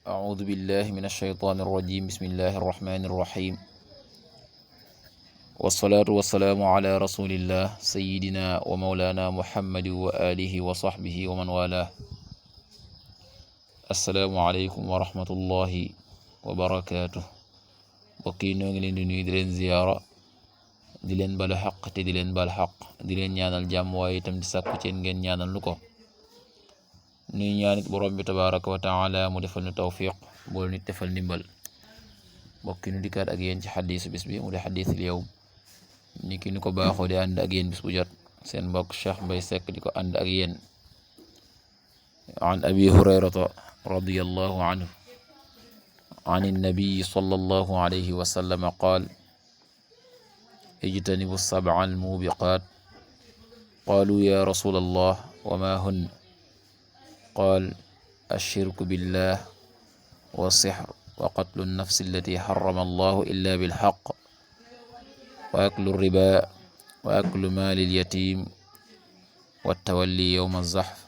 أعوذ بالله من الشيطان الرجيم بسم الله الرحمن الرحيم والصلاة والسلام على رسول الله سيدنا ومولانا محمد وآله وصحبه ومن والاه السلام عليكم ورحمة الله وبركاته bokki noo ngi leen di nuyu di leen ziyaara di leen balu xaq te di leen bal xaq di leen ñaanal jàmm waaye itam di sàkku ci ngeen ñaanal nu ko nuy ñaanit borom bi tabaraka wa taala mu defal nu tawfiq bool nit defal ndimbal bokki nu dikkaat ak yéen ci xadiisu bis bi mu di xadiisul yawm ni ki nu ko baaxoo di ànd ak yéen bis bu jot seen mbokk Cheikh Mbaye Seck di ko ànd ak yéen an abi hurayrata radiyallahu anhu an النبي صلى الله عليه وسلم قال اجتنبوا السبع الموبقات قالوا يا رسول الله وما هن قال الشرك بالله والسحر وقتل النفس التي حرم الله إلا بالحق وأكل الربا وأكل مال اليتيم والتولي يوم الزحف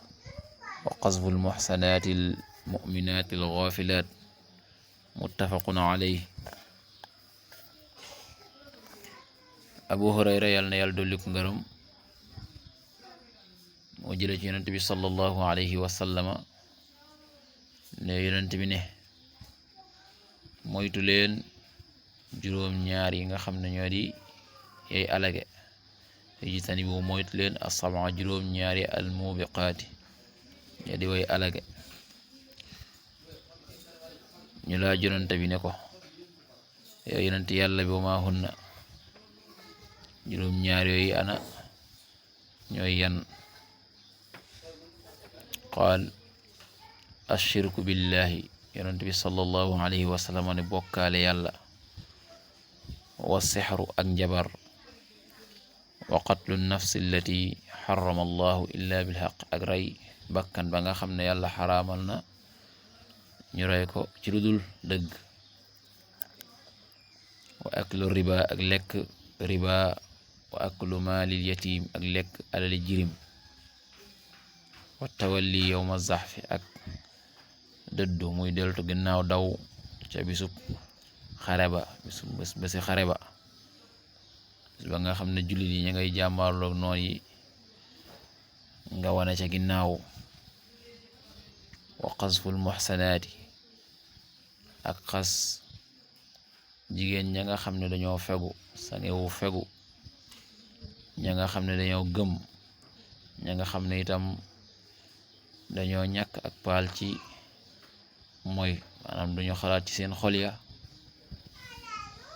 وقذف المحسنات المؤمنات الغافلات muttafaqun alayhi. Abu Hurayra yàlla na yàlla dolli ko ngërëm moo jële ci yonent bi sallallahu alayhi wa sallama ne yonent bi ne moytu leen juróom ñaar yi nga xam ne ñoo di yay alage ijtanibu moytu leen as-sab'a juróom ñaari al-mubiqaati ñoo di way alage ñu laaj yonent bi ne ko yow yonent yàlla bi wa maa hunna juróom ñaar yooyu ana ñooy yan qaal ashirku billahi yonent bi sallallahu alayhi wa sallam ne bokkaale yàlla wa sixru ak njabar wa qatlu nafsi allati xarama allahu illa bilxaq ak rey bakkan ba nga xam ne yàlla xaraamal na ñu rey ko ci lu dul dëgg wa aklu riba ak lekk riba wa aklu maalil yatim ak lekk alali jirim wa tawalli yawma zaxfi ak dëddu muy deltu ginnaaw daw ca bisub xare ba bési xare ba bis ba nga xam ne jullit yi ña ngay jàmmaarloog noon yi nga wane ca ginnaaw wa qasful muxsanaati ak xas jigéen ña nga xam ne dañoo fegu sangewu fegu ña nga xam ne dañoo gëm ña nga xam ne itam dañoo ñàkk ak paal ci mooy maanaam duñu xalaat ci seen xol ya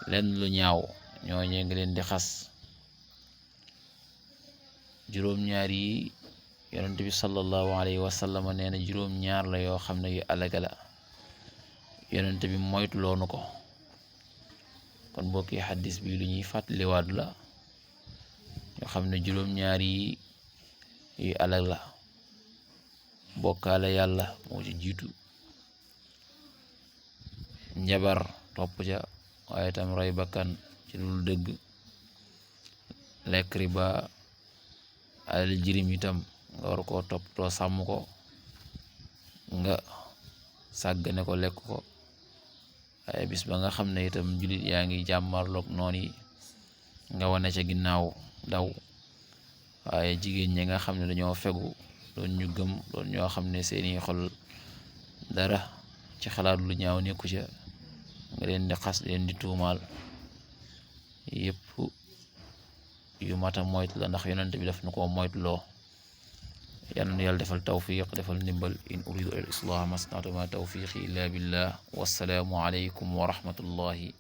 lenn lu ñaaw ñoo ñee ngi leen di xas juróom-ñaar yi yonent bi sallallahu alayhi wa sallam nee na juróom-ñaar la yoo xam ne yu alaga la yonent bi moytu loonu ko kon bokki xaddis bi lu ñuy fàttaliwaat la ñoo xam ne juróom-ñaar yi yu alag la bokkaale yàlla moo ci jiitu njabar topp ca waaye tam rey bakkan ci dul dëgg lekk riba alal jirim itam nga war koo toppatoo sàmm ko nga sàggane ko lekk ko waaye bis ba nga xam ne itam jullit yaa ngi jàmmarloog noon yi nga wane ca ginnaaw daw waaye jigéen ñi nga xam ne dañoo fegu doon ñu gëm doon ñoo xam ne seeni xol dara ci xalaat lu ñaaw nekku ca nga leen di xas leen di tuumaal yépp yu mata moytu la ndax yonent bi daf na ko moytu loo yal na yàlla defal tawfiq defal ndimbal in uridu al islah masnatu ma tawfiqi illa billah wassalaamu alaykum wa rahmatullahi